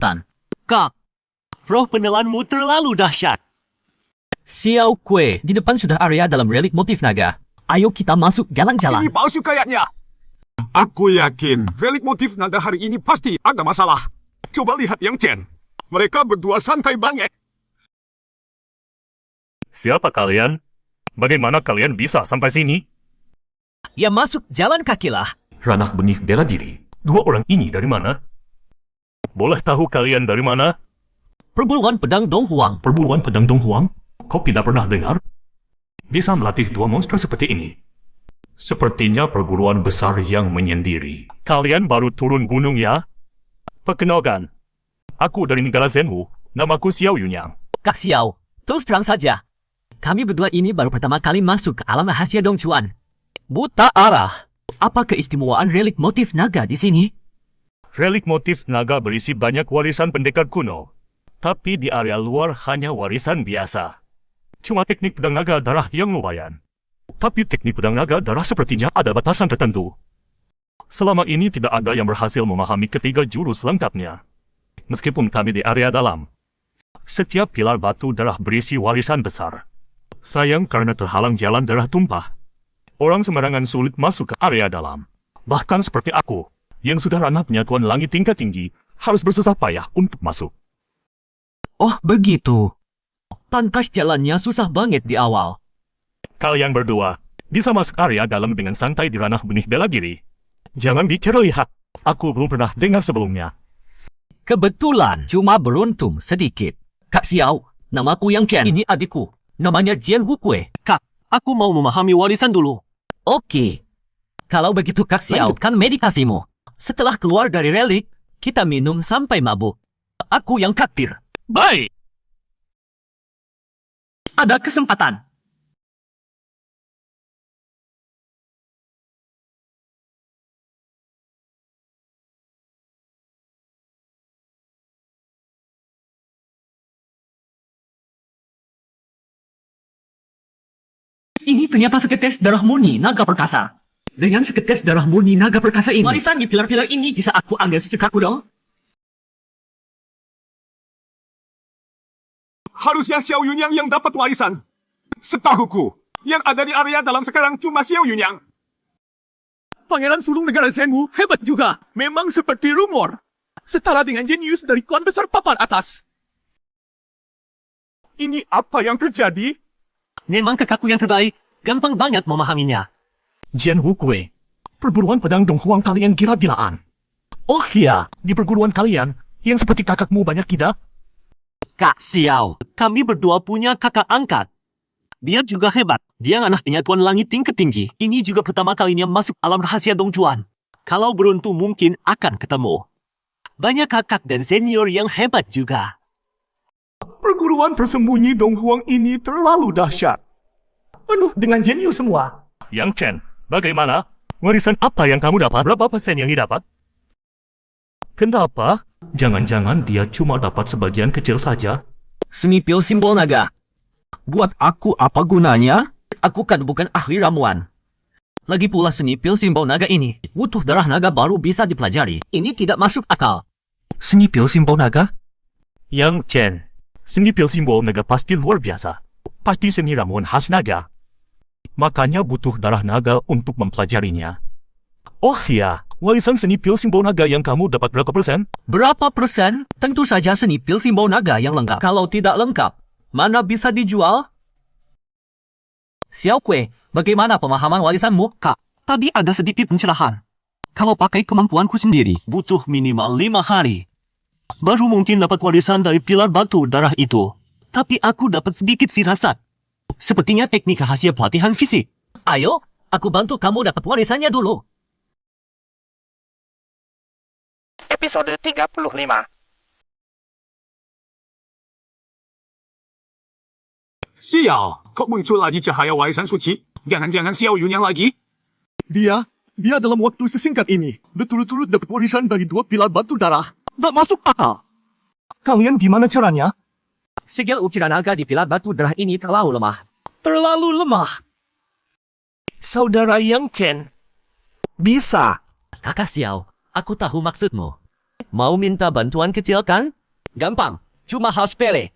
Tan. Kak, roh penelanmu terlalu dahsyat. Xiao Kue, di depan sudah area dalam relik motif naga. Ayo kita masuk jalan-jalan. Ini palsu kayaknya. Aku yakin relik motif naga hari ini pasti ada masalah. Coba lihat yang Chen. Mereka berdua santai banget. Siapa kalian? Bagaimana kalian bisa sampai sini? Ya masuk jalan kakilah. Ranah benih bela diri. Dua orang ini dari mana? Boleh tahu kalian dari mana? Perburuan pedang Dong Huang. Perburuan pedang Dong Huang? Kau tidak pernah dengar? Bisa melatih dua monster seperti ini. Sepertinya perguruan besar yang menyendiri. Kalian baru turun gunung ya? Perkenalkan, aku dari negara Zhenwu. Namaku Xiao Yunyang. Kak Xiao, terus terang saja. Kami berdua ini baru pertama kali masuk ke alam rahasia Dongchuan. Buta arah. Apa keistimewaan relik motif naga di sini? Relik motif naga berisi banyak warisan pendekar kuno. Tapi di area luar hanya warisan biasa. Cuma teknik pedang naga darah yang lumayan. Tapi teknik pedang naga darah sepertinya ada batasan tertentu. Selama ini tidak ada yang berhasil memahami ketiga jurus lengkapnya. Meskipun kami di area dalam. Setiap pilar batu darah berisi warisan besar. Sayang karena terhalang jalan darah tumpah. Orang sembarangan sulit masuk ke area dalam. Bahkan seperti aku, yang sudah ranah penyatuan langit tingkat tinggi, harus bersusah payah untuk masuk. Oh begitu. Tangkas jalannya susah banget di awal. Kalian berdua bisa masuk area dalam dengan santai di ranah benih bela diri. Jangan bicara lihat, aku belum pernah dengar sebelumnya. Kebetulan, cuma beruntung sedikit. Kak Xiao, namaku Yang Chen. Ini adikku, namanya Jian Wukue. Kak, aku mau memahami warisan dulu. Oke. Kalau begitu Kak Xiao, lanjutkan meditasimu. Setelah keluar dari relik, kita minum sampai mabuk. Aku yang traktir. Baik! Ada kesempatan. Ini ternyata setetes darah murni naga perkasa. Dengan setetes darah murni naga perkasa ini, warisan di pilar-pilar ini bisa aku ambil sesukaku dong? Harusnya Xiao Yunyang yang dapat warisan. Setahuku, yang ada di area dalam sekarang cuma Xiao Yunyang. Pangeran sulung negara Zhenwu hebat juga. Memang seperti rumor. Setara dengan jenius dari klan besar papan atas. Ini apa yang terjadi? Memang kakakku yang terbaik. Gampang banget memahaminya. Jian Wukue, perguruan pedang Dong Huang kalian gila-gilaan. Oh iya, di perguruan kalian, yang seperti kakakmu banyak tidak? Kak Xiao, kami berdua punya kakak angkat. Dia juga hebat. Dia anak penyatuan langit tingkat tinggi. Ini juga pertama kalinya masuk alam rahasia Dongchuan. Kalau beruntung mungkin akan ketemu. Banyak kakak dan senior yang hebat juga. Perguruan tersembunyi Dong Huang ini terlalu dahsyat. Penuh dengan jenius semua. Yang Chen, bagaimana? Warisan apa yang kamu dapat? Berapa persen yang didapat? Kenapa? Jangan-jangan dia cuma dapat sebagian kecil saja. Senipil simbol naga. Buat aku apa gunanya? Aku kan bukan ahli ramuan. Lagi pula senipil simbol naga ini butuh darah naga baru bisa dipelajari. Ini tidak masuk akal. Senipil simbol naga? Yang Chen, senipil simbol naga pasti luar biasa. Pasti seni ramuan khas naga. Makanya butuh darah naga untuk mempelajarinya. Oh iya, warisan senipil simbol naga yang kamu dapat berapa persen? Berapa persen? Tentu saja senipil simbol naga yang lengkap. Kalau tidak lengkap, mana bisa dijual? Xiao Kue, bagaimana pemahaman warisanmu? Kak, tadi ada sedikit pencerahan. Kalau pakai kemampuanku sendiri, butuh minimal 5 hari. Baru mungkin dapat warisan dari pilar batu darah itu. Tapi aku dapat sedikit firasat. Sepertinya teknik rahasia pelatihan fisik. Ayo, aku bantu kamu dapat warisannya dulu. Episode 35. Sial, kok muncul lagi cahaya warisan suci? Jangan-jangan Xiao Yunyang lagi? Dia dalam waktu sesingkat ini berturut-turut dapat warisan dari 2 pilar batu darah. Tak masuk akal. Kalian gimana caranya? Segel ukiran naga di pilar batu darah ini terlalu lemah. Terlalu lemah. Saudara Yang Chen. Bisa. Kakak Xiao, aku tahu maksudmu. Mau minta bantuan kecil kan? Gampang, cuma hal sepele.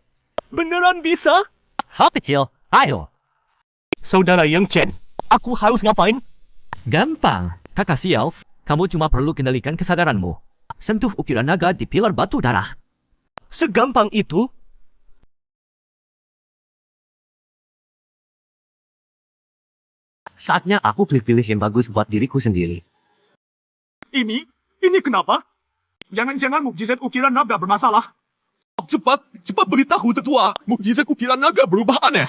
Beneran bisa? Hal kecil, ayo. Saudara Yang Chen, aku harus ngapain? Gampang, kakak Xiao. Kamu cuma perlu kendalikan kesadaranmu. Sentuh ukiran naga di pilar batu darah. Segampang itu? Saatnya aku pilih-pilih yang bagus buat diriku sendiri. Ini kenapa? Jangan-jangan mukjizat ukiran naga bermasalah. Cepat beritahu tetua. Mukjizat ukiran naga berubah aneh.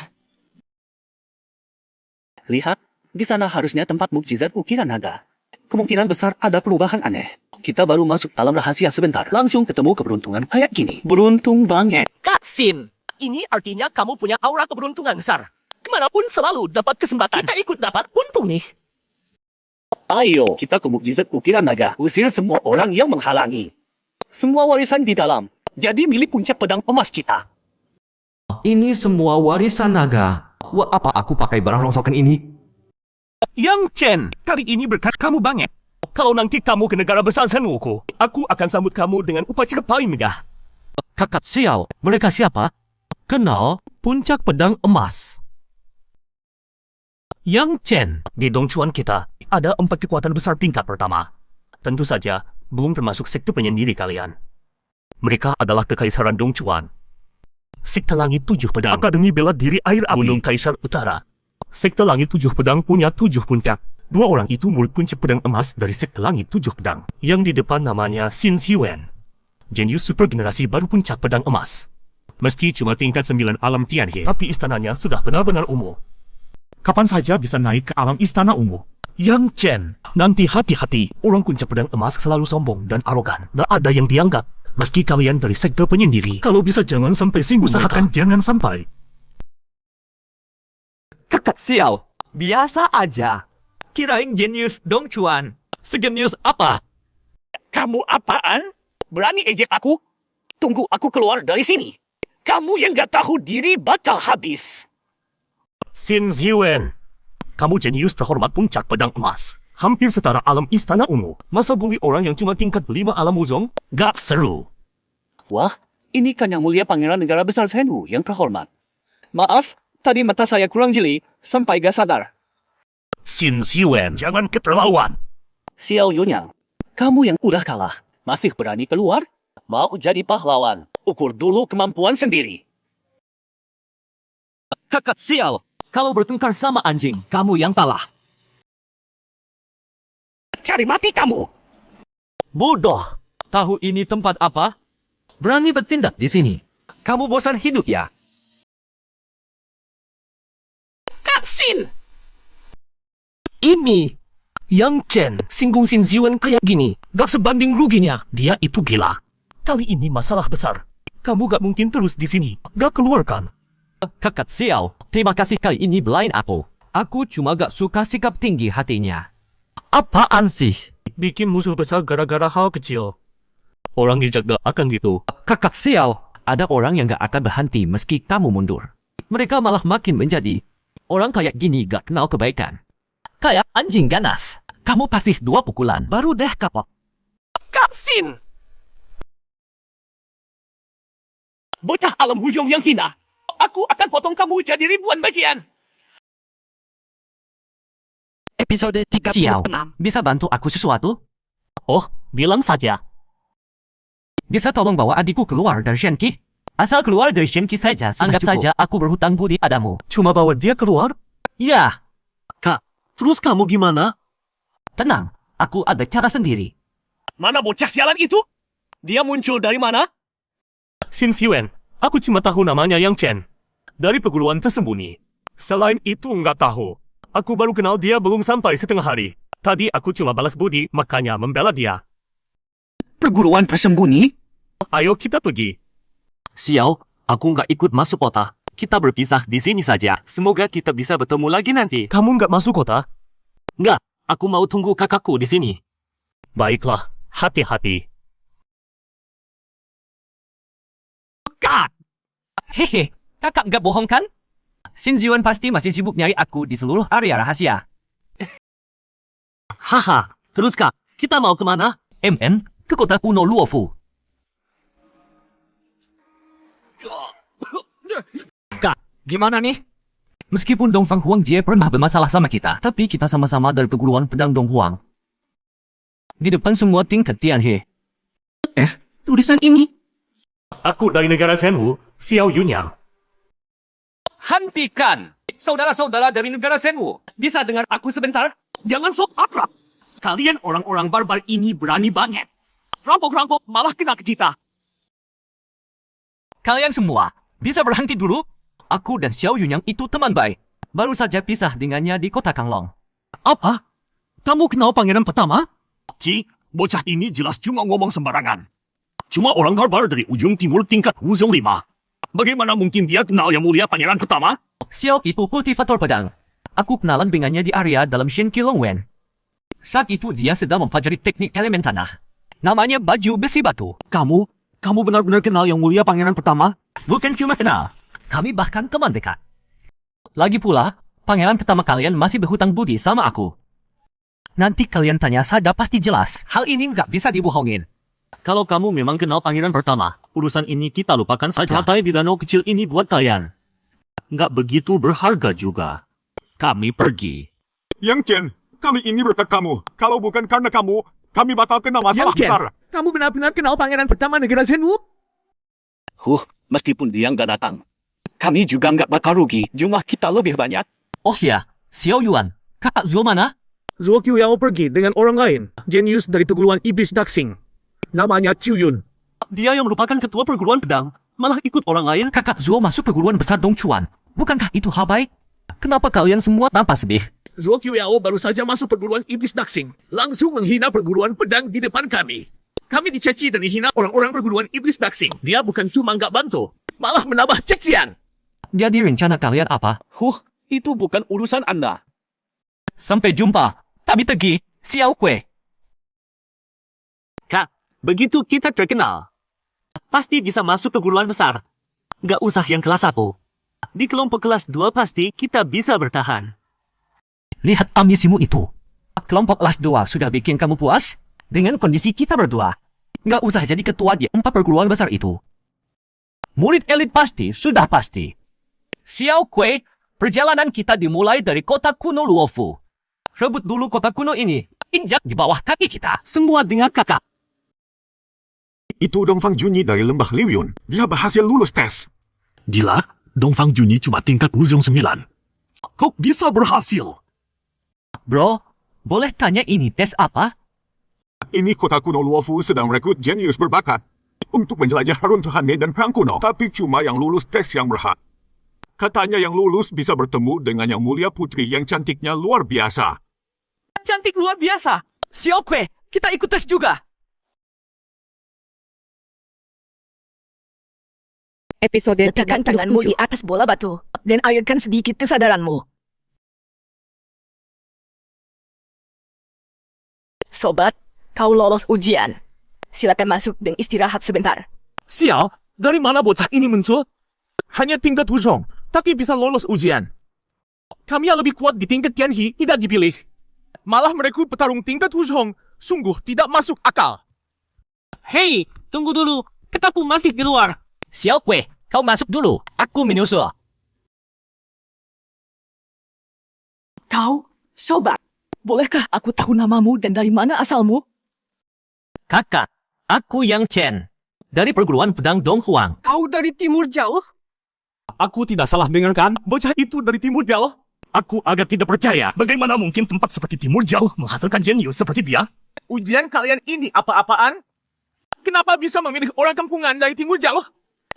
Lihat, di sana harusnya tempat mukjizat ukiran naga. Kemungkinan besar ada perubahan aneh. Kita baru masuk dalam rahasia sebentar. Langsung ketemu keberuntungan kayak gini. Beruntung banget. Kak Sin, ini artinya kamu punya aura keberuntungan besar. Kemanapun selalu dapat kesempatan. Kita ikut dapat untung nih. Ayo, kita ke mukjizat ukiran naga. Usir semua orang yang menghalangi. Semua warisan di dalam. Jadi milik puncak pedang emas kita. Ini semua warisan naga. Wah, apa aku pakai barang rongsokan ini? Yang Chen, kali ini berkat kamu banget. Kalau nanti kamu ke negara besar Senwuku, aku akan sambut kamu dengan upacara paling megah. Kakak Xiao, mereka siapa? Kenal puncak pedang emas. Yang Chen, di Dongchuan kita, ada 4 kekuatan besar tingkat pertama. Tentu saja, belum termasuk sekte penyendiri kalian. Mereka adalah Kekaisaran Dongchuan. Sekte Langit 7 Pedang, Akademi Bela Diri Air Api, Gunung Kaisar Utara. Sekte Langit 7 Pedang punya 7 puncak. 2 orang itu murid puncak pedang emas dari Sekte Langit 7 Pedang. Yang di depan namanya Xin Xiwen. Jenius super generasi baru puncak pedang emas. Meski cuma tingkat 9 alam Tianhe, tapi istananya sudah benar-benar umum. Kapan saja bisa naik ke alam istana ungu. Yang Chen, nanti hati-hati. Orang puncak pedang emas selalu sombong dan arogan. Tak ada yang dianggap. Meski kalian dari sekte penyendiri, kalau bisa jangan sampai singgung. Usahakan jangan sampai. Kakak Xiao, biasa aja. Kirain jenius Dongchuan. Segenius apa? Kamu apaan? Berani ejek aku? Tunggu aku keluar dari sini. Kamu yang gak tahu diri bakal habis. Xin Ziwen, kamu jenius terhormat puncak pedang emas. Hampir setara alam istana ungu. Masa bully orang yang cuma tingkat 5 alam wuzong? Gak seru. Wah, ini kan yang mulia pangeran negara besar Senwu yang terhormat. Maaf, tadi mata saya kurang jeli sampai gak sadar. Xin Ziwen, jangan keterlaluan. Xiao Yunyang, kamu yang udah kalah, masih berani keluar? Mau jadi pahlawan? Ukur dulu kemampuan sendiri. Kakak Xiao, kalau bertengkar sama anjing, kamu yang kalah. Cari mati kamu! Bodoh. Tahu ini tempat apa? Berani bertindak di sini. Kamu bosan hidup ya? Kak Sin! Ini, Yang Chen, singgung Xin Ziwen kayak gini. Gak sebanding ruginya. Dia itu gila. Kali ini masalah besar. Kamu gak mungkin terus di sini. Gak keluarkan. Kakak Xiao, terima kasih kali ini belain aku. Aku cuma gak suka sikap tinggi hatinya. Apaan sih? Bikin musuh besar gara-gara hal kecil. Orang bijak gak akan gitu. Kakak Xiao, ada orang yang gak akan berhenti meski kamu mundur. Mereka malah makin menjadi. Orang kayak gini gak kenal kebaikan. Kayak anjing ganas. Kamu pasti 2 pukulan, baru deh kapok. Kak Sin! Bocah alam hujung yang hina! Aku akan potong kamu jadi ribuan bagian! Episode 36. Xiao, bisa bantu aku sesuatu? Oh, bilang saja. Bisa tolong bawa adikku keluar dari Shenki? Asal keluar dari Shenki saja, anggap saja aku berhutang budi padamu. Cuma bawa dia keluar? Ya, Kak, terus kamu gimana? tenang, aku ada cara sendiri. Mana bocah sialan itu? Dia muncul dari mana? Xin Xiwen, aku cuma tahu namanya Yang Chen. Dari perguruan tersembunyi. Selain itu nggak tahu. Aku baru kenal dia belum sampai setengah hari. Tadi aku cuma balas budi, makanya membela dia. Perguruan tersembunyi? Ayo kita pergi. Xiao, aku nggak ikut masuk kota. Kita berpisah di sini saja. Semoga kita bisa bertemu lagi nanti. Kamu nggak masuk kota? Nggak, aku mau tunggu kakakku di sini. Baiklah, hati-hati. Kak! Hehe, kakak gak bohong kan? Xin Ziwen pasti masih sibuk nyari aku di seluruh area rahasia. Haha, terus kak, kita mau kemana? MN, ke kota kuno Luofu. Kak, gimana nih? Meskipun Dongfang Huang Jie pernah bermasalah sama kita, tapi kita sama-sama dari perguruan pedang Dong Huang. Di depan semua tingkat Tianhe. Tulisan ini. Aku dari negara Senwu, Xiao Yunyang. Hentikan! Saudara-saudara dari negara Senwu, bisa dengar aku sebentar? Jangan sok akrab. Kalian orang-orang barbar ini berani banget. Rampok-rampok malah kena ke kita. Kalian semua, bisa berhenti dulu? Aku dan Xiao Yunyang itu teman baik. Baru saja pisah dengannya di kota Kanglong. Apa? Kamu kenal pangeran pertama? Ci, bocah ini jelas cuma ngomong sembarangan. Cuma orang barbar dari ujung timur tingkat Wuzong 5. Bagaimana mungkin dia kenal yang mulia pangeran pertama? Xiao itu kultivator pedang. Aku kenalan dengannya di area dalam Shen Qilongwen. Saat itu dia sedang mempelajari teknik elemen tanah. Namanya baju besi batu. Kamu benar-benar kenal yang mulia pangeran pertama? Bukan cuma kenal. Kami bahkan teman dekat. Lagi pula, pangeran pertama kalian masih berhutang budi sama aku. Nanti kalian tanya saja pasti jelas. Hal ini nggak bisa dibohongin. Kalau kamu memang kenal pangeran pertama, urusan ini kita lupakan saja. Rantai di danau kecil ini buat kalian. Nggak begitu berharga juga. Kami pergi. Yang Chen, kali ini berkat kamu. Kalau bukan karena kamu, kami bakal kena masalah Yang Chen, besar. kamu benar-benar kenal pangeran pertama negara Senwu? Meskipun dia nggak datang, kami juga nggak bakal rugi. Jumlah kita lebih banyak. Oh ya, Xiao Yuan, kakak Zuo mana? Zuo Qiuyao pergi dengan orang lain. Jenius dari perguruan Iblis Daxing. Namanya Chiu Yun. Dia yang merupakan ketua perguruan pedang, malah ikut orang lain. Kakak Zuo masuk perguruan besar Dong Chuan. Bukankah itu hal baik? Kenapa kalian semua tampak sedih? Zuo Qiuyao baru saja masuk perguruan Iblis Daxing. Langsung menghina perguruan pedang di depan kami. Kami dicaci dan dihina orang-orang perguruan Iblis Daxing. Dia bukan cuma nggak bantu, malah menambah cacian. Jadi rencana kalian apa? Itu bukan urusan Anda. Sampai jumpa. Kami pergi. Xiao Kue. Kak, begitu kita terkenal, pasti bisa masuk perguruan besar. Nggak usah yang kelas 1. Di kelompok kelas 2 pasti kita bisa bertahan. Lihat ambisimu itu. Kelompok kelas 2 sudah bikin kamu puas? Dengan kondisi kita berdua. Nggak usah jadi ketua di 4 perguruan besar itu. Murid elit pasti, sudah pasti. Xiao Kue, perjalanan kita dimulai dari kota kuno Luofu. Rebut dulu kota kuno ini. Injak di bawah kaki kita. Semua dengan kakak. Itu Dongfang Junyi dari lembah Liuyun. Dia berhasil lulus tes. Gila, Dongfang Junyi cuma tingkat Wuzong 9. Kok bisa berhasil? Bro, boleh tanya ini tes apa? Ini kota kuno Luofu sedang rekrut jenius berbakat untuk menjelajah runtuhan medan perang kuno. Tapi cuma yang lulus tes yang berhak. Katanya yang lulus bisa bertemu dengan yang mulia putri yang cantiknya luar biasa. Cantik luar biasa. Xiao Kue, kita ikut tes juga. Episode letakkan tanganmu di atas bola batu dan alirkan sedikit kesadaranmu. Sobat, kau lolos ujian. Silakan masuk dan istirahat sebentar. Xiao, dari mana bocah ini muncul? Hanya tingkat Wuzong, tapi bisa lolos ujian. Kami yang lebih kuat di tingkat Tianhe tidak dipilih. Malah merekrut petarung tingkat Wuzong, sungguh tidak masuk akal. Hei, tunggu dulu. Ketaku masih di luar. Xiao Kue, kau masuk dulu. Aku menyusul. Kau, sobat, bolehkah aku tahu namamu dan dari mana asalmu? Kakak, aku Yang Chen. Dari perguruan pedang Dong Huang. Kau dari timur jauh? Aku tidak salah dengarkan, bocah itu dari timur jauh. Aku agak tidak percaya. Bagaimana mungkin tempat seperti Timur Jauh menghasilkan jenius seperti dia? Ujian kalian ini apa-apaan? Kenapa bisa memilih orang kampungan dari timur jauh?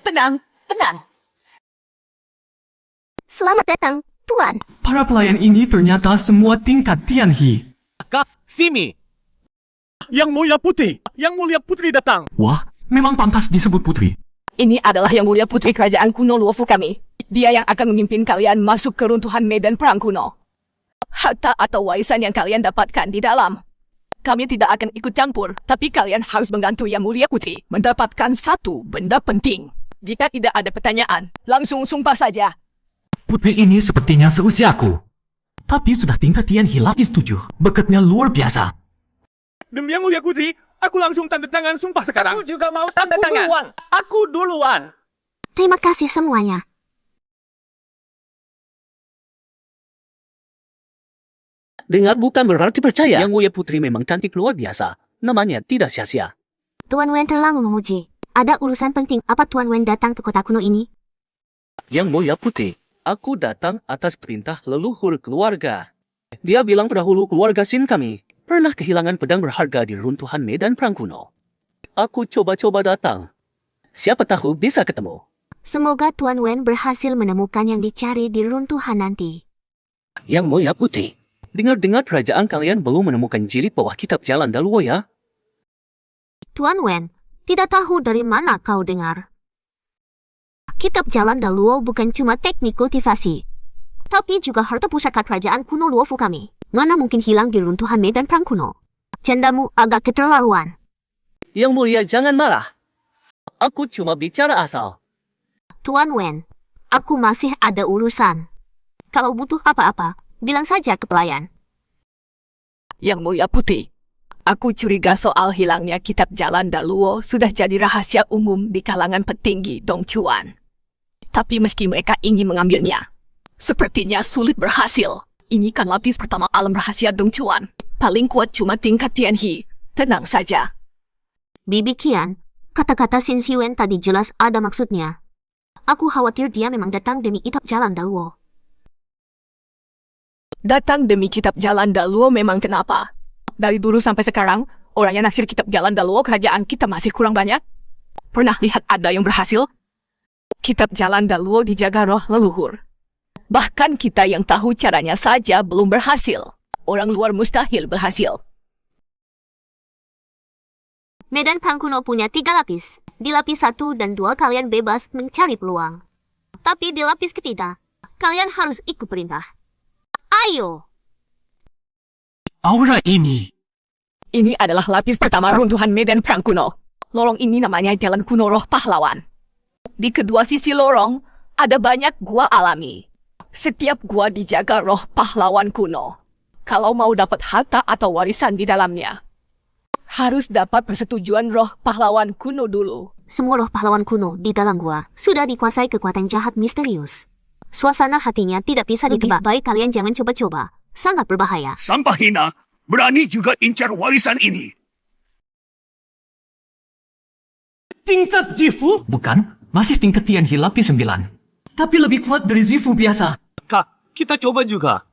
Tenang, tenang. Selamat datang, Tuan. Para pelayan ini ternyata semua tingkat Tianhe. Kak, Simi. Yang mulia putri datang. Wah, memang pantas disebut putri. Ini adalah yang mulia putri kerajaan kuno Luofu kami. Dia yang akan memimpin kalian masuk ke runtuhan medan perang kuno. Harta atau warisan yang kalian dapatkan di dalam. Kami tidak akan ikut campur, tapi kalian harus membantu yang mulia putri mendapatkan satu benda penting. Jika tidak ada pertanyaan, langsung sumpah saja. Putri ini sepertinya seusiaku. Tapi sudah tingkat Tianhe lapis 7. Bekatnya luar biasa. Demi yang mulia putri, aku langsung tanda tangan sumpah sekarang. Aku juga mau tanda tangan. Aku duluan. Terima kasih semuanya. Dengar bukan berarti percaya. Yang Mulia Putri memang cantik luar biasa. Namanya tidak sia-sia. Tuan Wen terlalu memuji. Ada urusan penting apa Tuan Wen datang ke kota kuno ini? Yang Mulia Putri, aku datang atas perintah leluhur keluarga. Dia bilang pendahulu keluarga Sin kami pernah kehilangan pedang berharga di runtuhan medan perang kuno. Aku coba-coba datang. Siapa tahu bisa ketemu. Semoga Tuan Wen berhasil menemukan yang dicari di runtuhan nanti. Yang Mulia Putri, dengar-dengar kerajaan kalian belum menemukan jilid bawah kitab Jalan Daluo ya? Tuan Wen, tidak tahu dari mana kau dengar. Kitab Jalan Daluo bukan cuma teknik kultivasi, tapi juga harta pusaka kerajaan kuno Luofu kami. Mana mungkin hilang di runtuhan medan perang kuno? Candamu agak keterlaluan. Yang Mulia jangan marah. Aku cuma bicara asal. Tuan Wen, aku masih ada urusan. Kalau butuh apa-apa, bilang saja ke pelayan. Yang Mulia Putri, aku curiga soal hilangnya kitab Jalan Daluo sudah jadi rahasia umum di kalangan petinggi Dongchuan. Tapi meski mereka ingin mengambilnya, sepertinya sulit berhasil. Ini kan lapis pertama alam rahasia Dongchuan. Paling kuat cuma tingkat Tianhe. Tenang saja. Bibi Qian, kata-kata Xin Xiwen tadi jelas ada maksudnya. Aku khawatir dia memang datang demi kitab Jalan Daluo. Datang demi kitab Jalan Daluo memang kenapa? Dari dulu sampai sekarang, orang yang naksir kitab Jalan Daluo kerajaan kita masih kurang banyak. Pernah lihat ada yang berhasil? Kitab Jalan Daluo dijaga roh leluhur. Bahkan kita yang tahu caranya saja belum berhasil. Orang luar mustahil berhasil. Medan perang kuno punya 3 lapis. Di lapis 1 dan 2 kalian bebas mencari peluang. Tapi di lapis ketiga, kalian harus ikut perintah. Ayo! Aura ini. Ini adalah lapis pertama runtuhan medan perang kuno. Lorong ini namanya Jalan Kuno Roh Pahlawan. Di kedua sisi lorong, ada banyak gua alami. Setiap gua dijaga roh pahlawan kuno. Kalau mau dapat harta atau warisan di dalamnya, harus dapat persetujuan roh pahlawan kuno dulu. Semua roh pahlawan kuno di dalam gua sudah dikuasai kekuatan jahat misterius. Suasana hatinya tidak bisa ditebak. Baik kalian jangan coba-coba. Sangat berbahaya. Sampah hina, berani juga incar warisan ini. Tingkat Zifu? Bukan, masih tingkat Tianhe lapis 9. Tapi lebih kuat dari Zifu biasa. Kak, kita coba juga.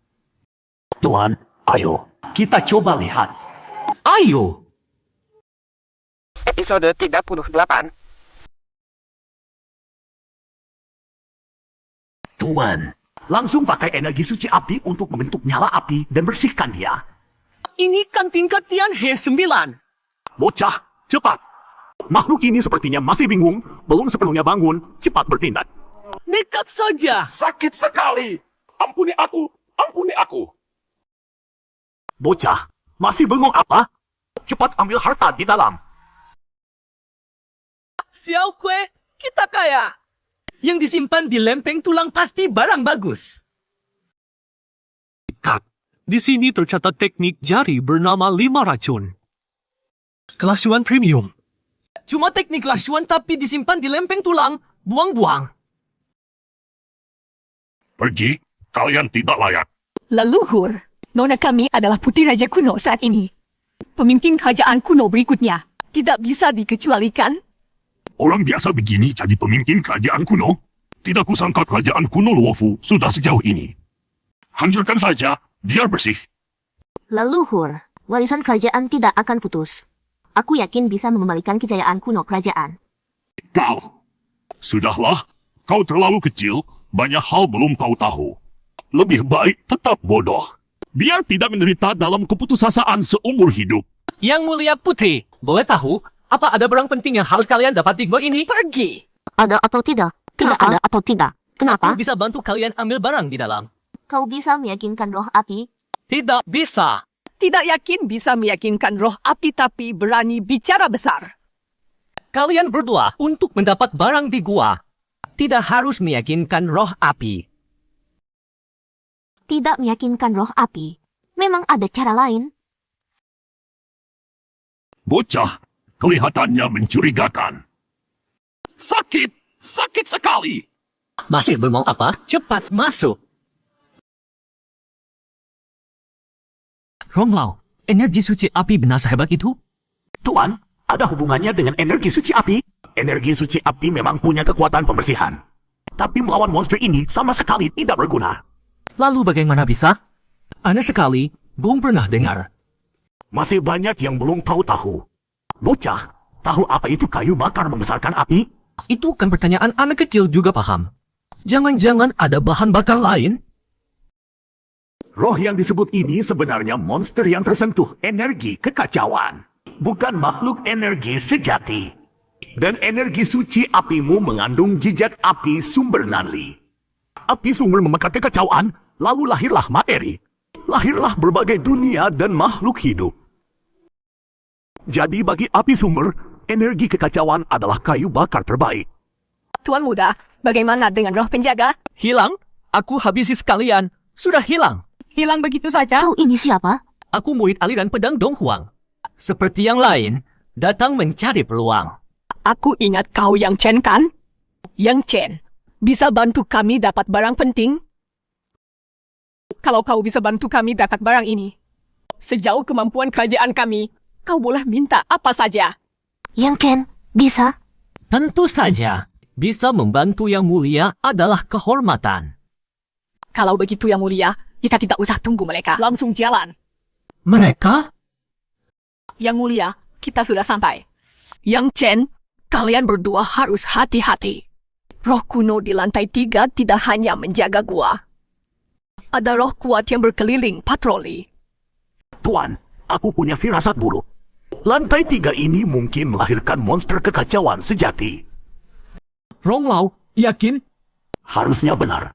Tuan, ayo. Kita coba lihat. Ayo! Episode 38. Tuan, langsung pakai energi suci api untuk membentuk nyala api dan bersihkan dia. Ini kan tingkat Tianhe 9. Bocah, cepat. Makhluk ini sepertinya masih bingung, belum sepenuhnya bangun, cepat bertindak. Nekat saja. Sakit sekali. Ampuni aku, ampuni aku. Bocah, masih bengong apa? Cepat ambil harta di dalam. Xiao Kue, kita kaya. Yang disimpan di lempeng tulang pasti barang bagus. Kak, di sini tercatat teknik jari bernama 5 racun. Kelasuan premium. Cuma teknik lasuan tapi disimpan di lempeng tulang, buang-buang. Pergi, kalian tidak layak. Leluhur, nona kami adalah putri raja kuno saat ini. Pemimpin kerajaan kuno berikutnya tidak bisa dikecualikan. Orang biasa begini jadi pemimpin kerajaan kuno? Tidak kusangka kerajaan kuno Luofu sudah sejauh ini. Hancurkan saja, biar bersih. Leluhur, warisan kerajaan tidak akan putus. Aku yakin bisa mengembalikan kejayaan kuno kerajaan. Kau, sudahlah, kau terlalu kecil, banyak hal belum kau tahu. Lebih baik tetap bodoh. Biar tidak menderita dalam keputusasaan seumur hidup. Yang Mulia Putri, boleh tahu, apa ada barang penting yang harus kalian dapat di gua ini? Pergi. Ada atau tidak? Tidak ada atau tidak. Kenapa? Aku bisa bantu kalian ambil barang di dalam. Kau bisa meyakinkan roh api? Tidak bisa. Tidak yakin bisa meyakinkan roh api tapi berani bicara besar. Kalian berdua untuk mendapat barang di gua tidak harus meyakinkan roh api. Tidak meyakinkan roh api. Memang ada cara lain. Bocah, kelihatannya mencurigakan. Sakit, Sakit sekali. Masih belum mau apa? Cepat masuk. Ronglao, energi suci api benar sehebat itu? Tuan, ada hubungannya dengan energi suci api. Energi suci api memang punya kekuatan pembersihan. Tapi melawan monster ini sama sekali tidak berguna. Lalu bagaimana bisa? Aneh sekali, belum pernah dengar. Masih banyak yang belum tahu. Bocah, tahu apa itu kayu bakar membesarkan api? Itu kan pertanyaan anak kecil juga paham. Jangan-jangan ada bahan bakar lain? Roh yang disebut ini sebenarnya monster yang tersentuh energi kekacauan. Bukan makhluk energi sejati. Dan energi suci apimu mengandung jejak api sumber nanli. Api sumber memakan kekacauan, lalu lahirlah materi. Lahirlah berbagai dunia dan makhluk hidup. Jadi bagi api sumber, energi kekacauan adalah kayu bakar terbaik. Tuan Muda, bagaimana dengan roh penjaga? Hilang? Aku habisi sekalian. Sudah hilang. Hilang begitu saja? Kau ini siapa? Aku murid aliran pedang Dong Huang. Seperti yang lain, datang mencari peluang. Aku ingat kau Yang Chen kan? Yang Chen, bisa bantu kami dapat barang penting? Kalau kau bisa bantu kami dapat barang ini, sejauh kemampuan kerajaan kami, kau boleh minta apa saja. Yang Ken, bisa? Tentu saja, bisa membantu Yang Mulia adalah kehormatan. Kalau begitu Yang Mulia, kita tidak usah tunggu mereka. Langsung jalan. Mereka? Yang Mulia, kita sudah sampai. Yang Chen, kalian berdua harus hati-hati. Roh kuno di lantai 3 tidak hanya menjaga gua. Ada roh kuat yang berkeliling patroli. Tuan, aku punya firasat buruk. Lantai 3 ini mungkin melahirkan monster kekacauan sejati. Ronglao, yakin? Harusnya benar.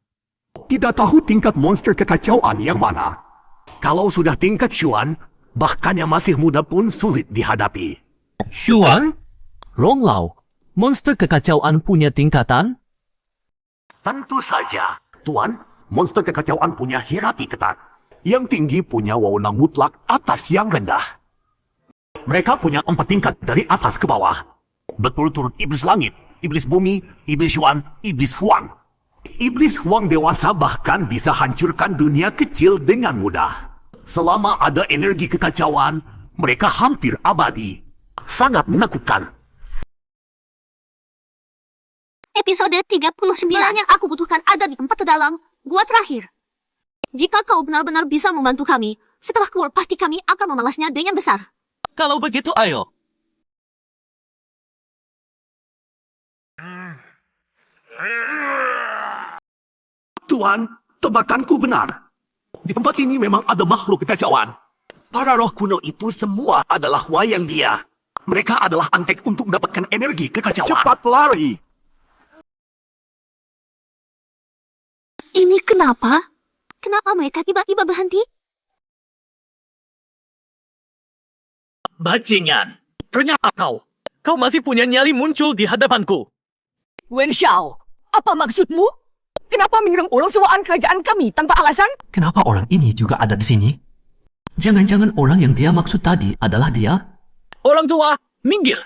Tidak tahu tingkat monster kekacauan yang mana. Kalau sudah tingkat Xuan, bahkan yang masih muda pun sulit dihadapi. Xuan? Ronglao, monster kekacauan punya tingkatan? Tentu saja, Tuan. Monster kekacauan punya hierarki ketat. Yang tinggi punya wewenang mutlak atas yang rendah. Mereka punya 4 tingkat dari atas ke bawah. Berturut-turut iblis langit, iblis bumi, iblis Xuan, iblis Huang. Iblis Huang dewasa bahkan bisa hancurkan dunia kecil dengan mudah. Selama ada energi kekacauan, mereka hampir abadi. Sangat menakutkan. Episode 39 yang aku butuhkan ada di tempat terdalam, gua terakhir. Jika kau benar-benar bisa membantu kami, setelah keluar pasti kami akan memalasnya dengan besar. Kalau begitu, ayo. Tuan, tebakanku benar. Di tempat ini memang ada makhluk kekacauan. Para roh kuno itu semua adalah wayang dia. Mereka adalah antek untuk mendapatkan energi kekacauan. Cepat lari! Ini kenapa? Kenapa mereka tiba-tiba berhenti? Bajingan! Ternyata kau masih punya nyali muncul di hadapanku. Wen Xiao, apa maksudmu? Kenapa menyerang orang sewaan kerajaan kami tanpa alasan? Kenapa orang ini juga ada di sini? Jangan-jangan orang yang dia maksud tadi adalah dia? Orang tua, minggir!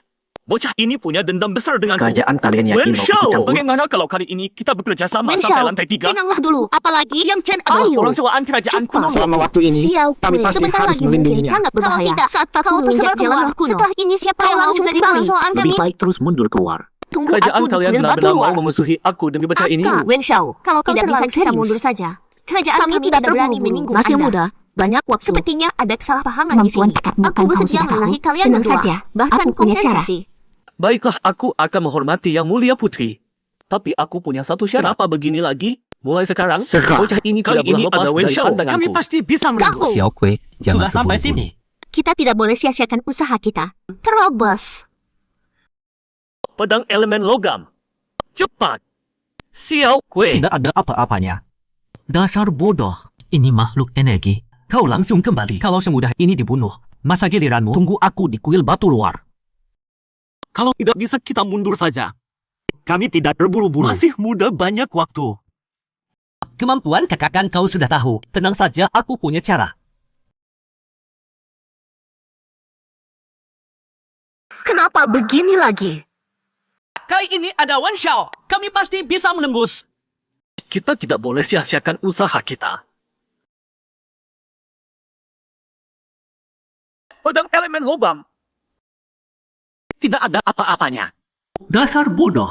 Bocah ini punya dendam besar dengan Kerajaan kalian yakin Wen mau Xiao, ikut campur? bagaimana kalau kali ini kita bekerja sama Wen sampai Xiao, lantai 3? tenanglah dulu. Apalagi Yang Chen Adalah ayo. orang sewaan kerajaan Cepat. kuno. Selama waktu ini, Xiao kami Kui, pasti sebentar harus lagi mungkin melindunginya. sangat berbahaya. Kalau tidak, saat kau kau tersebar menginjak jalan keluar. roh kuno. Setelah ini siapa Kau yang langsung jadi jadi balik? soalan kami. Lebih baik terus mundur keluar. Tunggu Kerajaan aku di kalian kuil batu benar-benar mau luar. memusuhi aku demi bocah ini. Aka, Wen Xiao, kalau Kau tidak bisa terlalu kita serius. mundur saja. Kerajaan Kami kami tidak tidak berani terburu-buru. menyinggung Masih Anda. muda, banyak waktu. Sepertinya ada kesalahpahaman di Kemampuan sini. tekad Aku bukan kau bersedia sudah tahu. menyalahi kalian Tenang berdua. saja, Bahkan aku punya cara. kompensasi. Baiklah, aku akan menghormati Yang Mulia Putri. Tapi aku punya satu syarat. Kenapa begini lagi? Mulai sekarang, Serah. bocah ini Kali tidak boleh ini lepas ada Wen dari Xiao. pandanganku. Kami pasti bisa menembus. Xiao Kui, jangan sudah sampai terburu-buru. sini. Kita tidak boleh sia-siakan usaha kita. Terobos. Pedang elemen logam. Cepat! Xiao Kui. Tidak ada apa-apanya. Dasar bodoh. Ini makhluk energi. Kau langsung kembali. Kalau semudah ini dibunuh, masa giliranmu tunggu aku di kuil batu luar. Kalau tidak bisa kita mundur saja. Kami tidak terburu-buru. Masih muda banyak waktu. Kemampuan kekakan kau sudah tahu. Tenang saja, aku punya cara. Kenapa begini lagi? kali ini ada Wan Xiao. Kami pasti bisa menembus. Kita tidak boleh sia-siakan usaha kita. Pedang elemen lubang. Tidak ada apa-apanya. Dasar bodoh.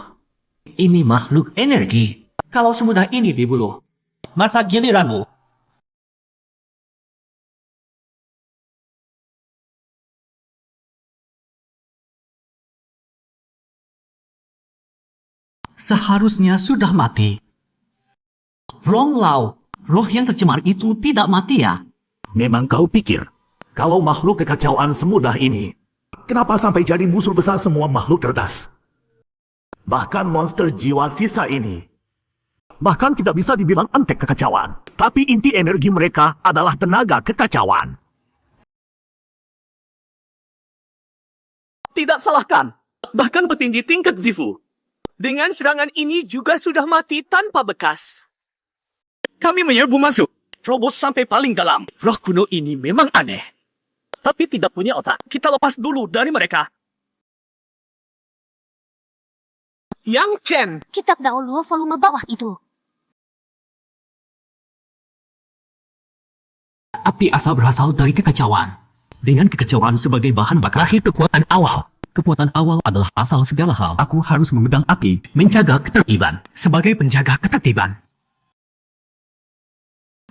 Ini makhluk energi. Kalau semudah ini dibunuh, masa giliranmu? Seharusnya sudah mati. Rong Lao, roh yang tercemar itu tidak mati ya? Memang kau pikir, kalau makhluk kekacauan semudah ini, kenapa sampai jadi musuh besar semua makhluk cerdas? Bahkan monster jiwa sisa ini, bahkan tidak bisa dibilang antek kekacauan. Tapi inti energi mereka adalah tenaga kekacauan. Tidak salahkan. Bahkan petinggi tingkat Zifu. Dengan serangan ini juga sudah mati tanpa bekas. Kami menyerbu masuk. Terobos sampai paling dalam. Roh kuno ini memang aneh. Tapi tidak punya otak. Kita lepas dulu dari mereka. Yang Chen. Kitab Dao Luo volume bawah itu. Api asal berasal dari kekacauan. Dengan kekacauan sebagai bahan bakar kekuatan awal. Kekuatan awal adalah asal segala hal. Aku harus memegang api, menjaga ketertiban. Sebagai penjaga ketertiban.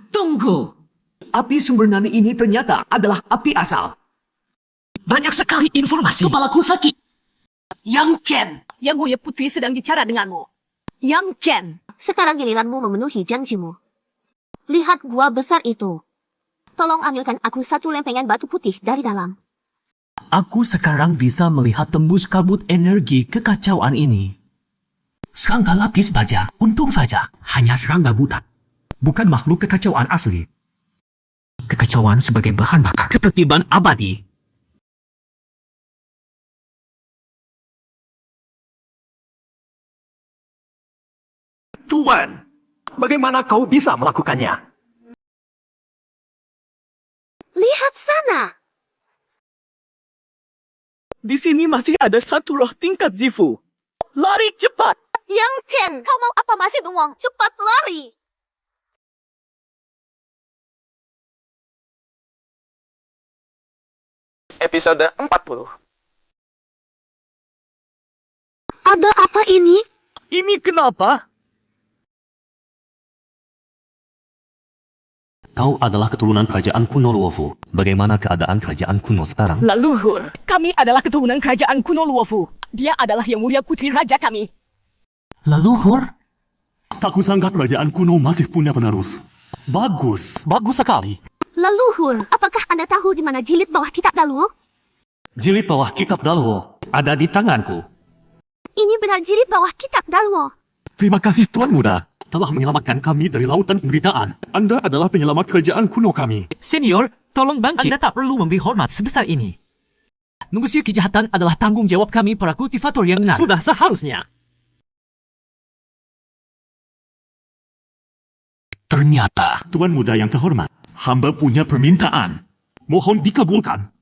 Tunggu! Api sumber nani ini ternyata adalah api asal. Banyak sekali informasi. Kepalaku sakit. Yang Chen, Yang Mulia Putri sedang bicara denganmu. Yang Chen. Sekarang giliranmu memenuhi janjimu. Lihat gua besar itu. Tolong ambilkan aku satu lempengan batu putih dari dalam. Aku sekarang bisa melihat tembus kabut energi kekacauan ini. Serangga lapis baja, untung saja, hanya serangga buta. Bukan makhluk kekacauan asli. Kekacauan sebagai bahan bakar ketertiban abadi. Tuan, bagaimana kau bisa melakukannya? Lihat sana. Di sini masih ada satu roh tingkat Zifu. Lari cepat. Yang Chen, kau mau apa masih bengong? Cepat lari. Episode 40. Ada apa ini? Ini kenapa? Kau adalah keturunan kerajaan kuno Luofu. Bagaimana keadaan kerajaan kuno sekarang? Leluhur, kami adalah keturunan kerajaan kuno Luofu. Dia adalah Yang Mulia Putri Raja kami. Leluhur? Tak kusangka kerajaan kuno masih punya penerus. Bagus, bagus sekali. Leluhur, apakah Anda tahu di mana jilid bawah kitab Daluo? Jilid bawah kitab Daluo ada di tanganku. Ini benar jilid bawah kitab Daluo. Terima kasih Tuan Muda. Telah menyelamatkan kami dari lautan penderitaan. Anda adalah penyelamat kerajaan kuno kami. Senior, tolong bangkit. Anda tak perlu memberi hormat sebesar ini. Mengusir kejahatan adalah tanggung jawab kami para kultivator yang benar. Sudah seharusnya. Ternyata, Tuan Muda yang terhormat, hamba punya permintaan. Mohon dikabulkan.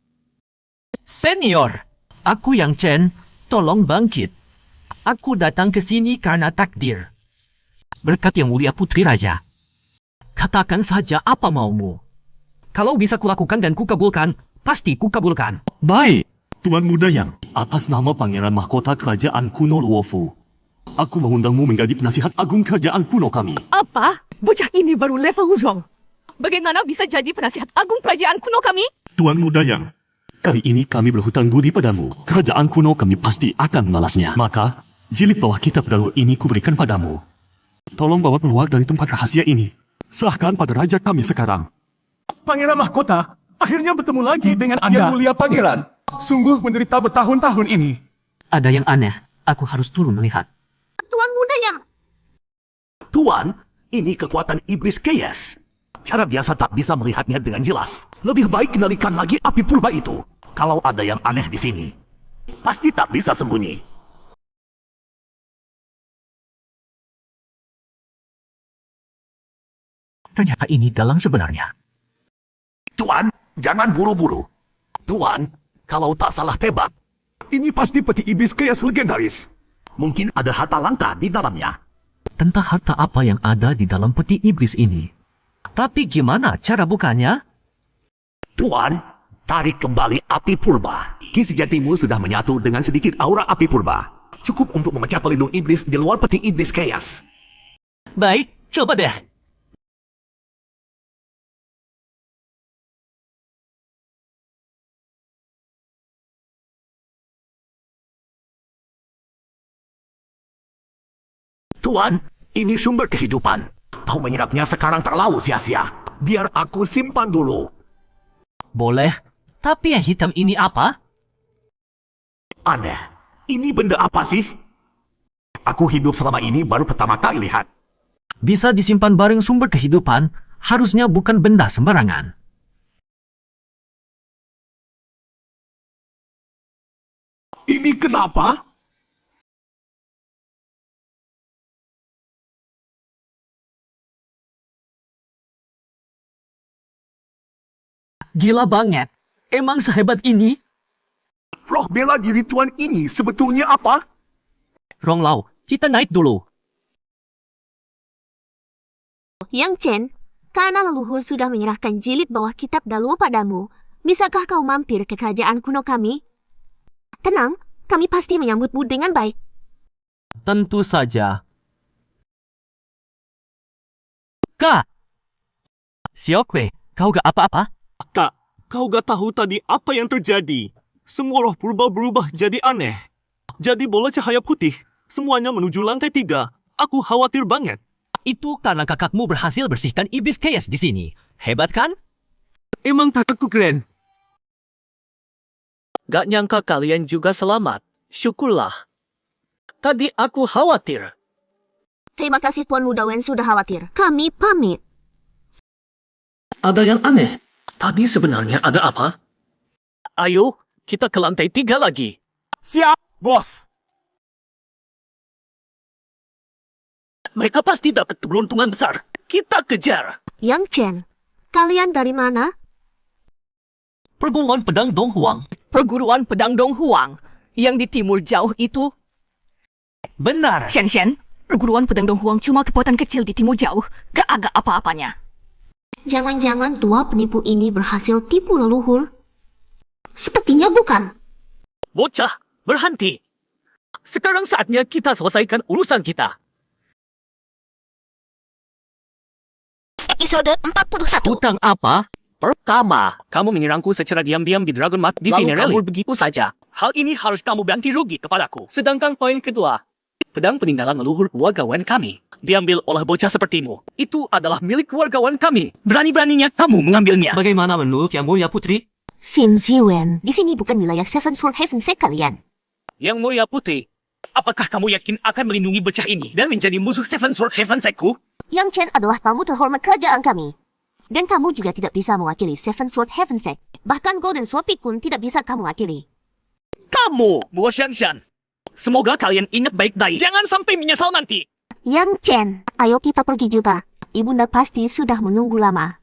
Senior, aku Yang Chen, tolong bangkit. Aku datang ke sini karena takdir. Berkat Yang Mulia Putri Raja. Katakan saja apa maumu. Kalau bisa kulakukan dan kukabulkan, pasti kukabulkan. Baik, Tuan Muda Yang, atas nama Pangeran Mahkota Kerajaan Kuno Luofu, aku mengundangmu menjadi penasihat agung kerajaan kuno kami. Apa? Bocah ini baru level Wuzong. Bagaimana bisa jadi penasihat agung kerajaan kuno kami? Tuan Muda Yang, kali ini kami berhutang budi padamu. Kerajaan kuno kami pasti akan membalasnya. Maka, jilid bawah kitab Daluo ini kuberikan padamu. Tolong bawa keluar dari tempat rahasia ini. Serahkan pada raja kami sekarang. Pangeran Mahkota akhirnya bertemu lagi dengan Anda. Yang Mulia Pangeran. Sungguh menderita bertahun-tahun ini. Ada yang aneh. Aku harus turun melihat. Tuan Muda Yang. Tuan, ini kekuatan iblis Chaos. Cara biasa tak bisa melihatnya dengan jelas. Lebih baik kendalikan lagi api purba itu. Kalau ada yang aneh di sini, pasti tak bisa sembunyi. Ternyata ini dalang sebenarnya. Tuan, jangan buru-buru. Tuan, kalau tak salah tebak, ini pasti peti iblis Chaos legendaris. Mungkin ada harta langka di dalamnya. Tentang harta apa yang ada di dalam peti iblis ini. Tapi gimana cara bukanya? Tuan, tarik kembali api purba. Ki sejatimu sudah menyatu dengan sedikit aura api purba. Cukup untuk memecah pelindung iblis di luar peti iblis chaos. Baik, coba deh. Tuan, ini sumber kehidupan. Kau menyerapnya sekarang terlalu sia-sia. Biar aku simpan dulu. Boleh. Tapi yang hitam ini apa? Aneh. Ini benda apa sih? Aku hidup selama ini baru pertama kali lihat. Bisa disimpan bareng sumber kehidupan, harusnya bukan benda sembarangan. Ini kenapa? Gila banget. Emang sehebat ini? Roh bela diri tuan ini sebetulnya apa? Rong Lau, kita naik dulu. Yang Chen, karena leluhur sudah menyerahkan jilid bawah kitab Daluo padamu, bisakah kau mampir ke kerajaan kuno kami? Tenang, kami pasti menyambutmu dengan baik. Tentu saja. Kak! Xiaokui, kau gak apa-apa? Kak, kau gak tahu tadi apa yang terjadi. Semua roh purba berubah jadi aneh. Jadi bola cahaya putih, semuanya menuju lantai 3. Aku khawatir banget. Itu karena kakakmu berhasil bersihkan iblis chaos di sini. Hebat kan? Emang kakakku keren. Gak nyangka kalian juga selamat. Syukurlah. Tadi aku khawatir. Terima kasih Tuan Muda Wen sudah khawatir. Kami pamit. Ada yang aneh. Tadi sebenarnya ada apa? Ayo, kita ke lantai 3 lagi. Siap, bos. Mereka pasti dapat keberuntungan besar. Kita kejar. Yang Chen, kalian dari mana? Perguruan Pedang Dong Huang. Perguruan Pedang Dong Huang. Yang di timur jauh itu. Benar. Shen, perguruan Pedang Dong Huang cuma kekuatan kecil di timur jauh. Gak agak apa-apanya. Jangan-jangan dua penipu ini berhasil tipu leluhur? Sepertinya bukan. Bocah, berhenti. Sekarang saatnya kita selesaikan urusan kita. Episode 41. Hutang apa? Pertama, kamu menyerangku secara diam-diam di Dragon Mart di Finerelli. Lalu kabur begitu saja. Hal ini harus kamu ganti rugi kepadaku. Sedangkan poin kedua, pedang peninggalan leluhur keluargawan kami diambil oleh bocah sepertimu. Itu adalah milik keluargawan kami. Berani-beraninya kamu mengambilnya. Bagaimana menurut Yang Mulia Putri? Xin Ziwen, di sini bukan wilayah Seven Sword Heaven Sect kalian. Yang Mulia Putri, apakah kamu yakin akan melindungi bocah ini dan menjadi musuh Seven Sword Heaven Sect-ku? Yang Chen adalah tamu terhormat kerajaan kami. Dan kamu juga tidak bisa mewakili Seven Sword Heaven Sect. Bahkan Golden Sword Peak pun tidak bisa kamu wakili. Kamu, Bo Shanshan. Semoga kalian ingat baik-baik. Jangan sampai menyesal nanti. Yang Chen, ayo kita pergi juga. Ibunda pasti sudah menunggu lama.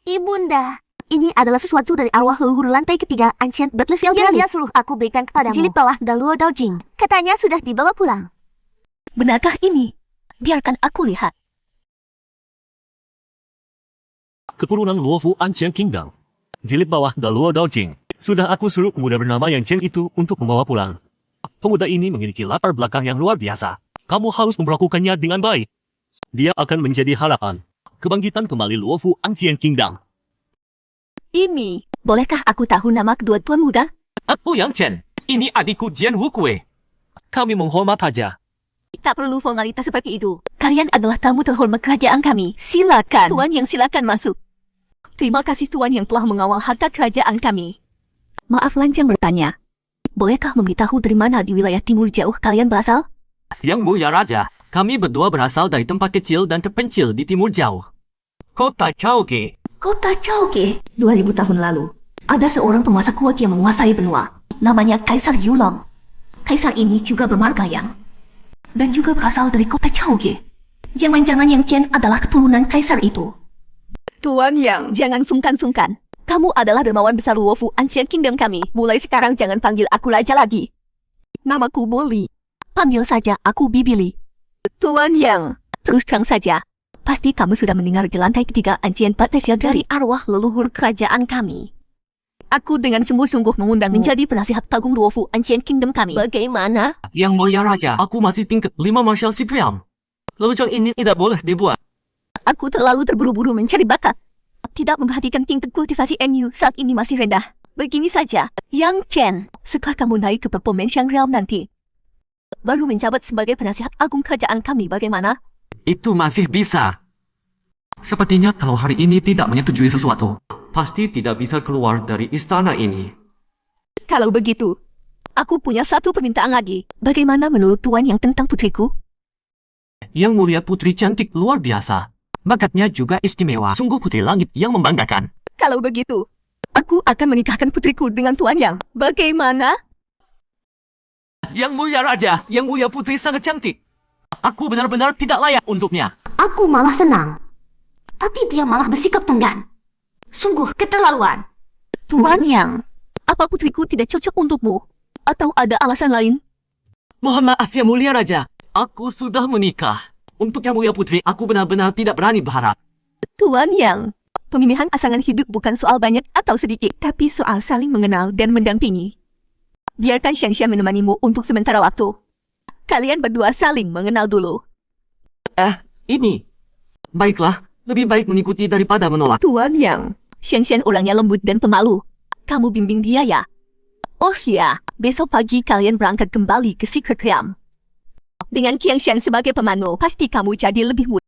Ibunda, ini adalah sesuatu dari arwah leluhur lantai ketiga Ancient Battlefield yang dia suruh aku berikan kepadamu. Jilid bawah Daluo Daojing. Katanya sudah dibawa pulang. Benarkah ini? Biarkan aku lihat. Keturunan Luofu Ancient Kingdom. Jilid bawah Daluo Daojing. Sudah aku suruh pemuda bernama Yang Chen itu untuk membawa pulang. Pemuda ini memiliki latar belakang yang luar biasa. Kamu harus memperlakukannya dengan baik. Dia akan menjadi harapan kebangkitan kembali Luofu Ancient Kingdom. Ini, bolehkah aku tahu nama kedua tuan muda? Aku Yang Chen. Ini adikku Jian Wukui. Kami menghormat saja. Tak perlu formalitas seperti itu. Kalian adalah tamu terhormat kerajaan kami. Silakan. Tuan yang silakan masuk. Terima kasih tuan yang telah mengawal harta kerajaan kami. Maaf lancang bertanya. Bolehkah memberitahu dari mana di wilayah timur jauh kalian berasal? Yang Mulia Raja, kami berdua berasal dari tempat kecil dan terpencil di timur jauh. Kota Chaoge. Kota Chaoge. 2000 tahun lalu, ada seorang penguasa kuat yang menguasai benua. Namanya Kaisar Yulong. Kaisar ini juga bermarga Yang. Dan juga berasal dari kota Chaoge. Jangan-jangan Yang Chen adalah keturunan Kaisar itu. Tuan Yang, jangan sungkan-sungkan. Kamu adalah dermawan besar Luofu Ancient Kingdom kami. Mulai sekarang jangan panggil aku raja lagi. Namaku Boli. Panggil saja aku Bibili. Tuan Yang, terus terang saja. Pasti kamu sudah mendengar di lantai ketiga Ancient Battlefield dari arwah leluhur kerajaan kami. Aku dengan sungguh-sungguh mengundang menjadi penasihat Agung Luofu Ancient Kingdom kami. Bagaimana? Yang mulia raja, aku masih tingkat 5 Martial Supreme. Lelucon ini tidak boleh dibuat. Aku terlalu terburu-buru mencari bakat. Tidak memperhatikan tingkat kultivasi NU saat ini masih rendah. Begini saja, Yang Chen, setelah kamu naik ke Performance yang Realm nanti, baru menjabat sebagai penasihat agung kerajaan kami, bagaimana? Itu masih bisa. Sepertinya kalau hari ini tidak menyetujui sesuatu, pasti tidak bisa keluar dari istana ini. Kalau begitu, aku punya satu permintaan lagi. Bagaimana menurut Tuan Yang tentang putriku? Yang mulia putri cantik luar biasa. Bakatnya juga istimewa. Sungguh putri langit yang membanggakan. Kalau begitu, aku akan menikahkan putriku dengan Tuan Yang. Bagaimana? Yang mulia raja, yang mulia putri sangat cantik. Aku benar-benar tidak layak untuknya. Aku malah senang. Tapi dia malah bersikap tenggan. Sungguh keterlaluan. Tuan Yang, apa putriku tidak cocok untukmu? Atau ada alasan lain? Mohon maaf yang mulia raja. Aku sudah menikah. Untuk yang mulia putri, aku benar-benar tidak berani berharap. Tuan Yang, pemilihan pasangan hidup bukan soal banyak atau sedikit, tapi soal saling mengenal dan mendampingi. Biarkan Xianxian menemanimu untuk sementara waktu. Kalian berdua saling mengenal dulu. Ini. Baiklah, lebih baik mengikuti daripada menolak. Tuan Yang, Xianxian orangnya lembut dan pemalu. Kamu bimbing dia ya? Oh iya, besok pagi kalian berangkat kembali ke Secret Realm. Dengan Qiangshan sebagai pemandu, pasti kamu jadi lebih mudah.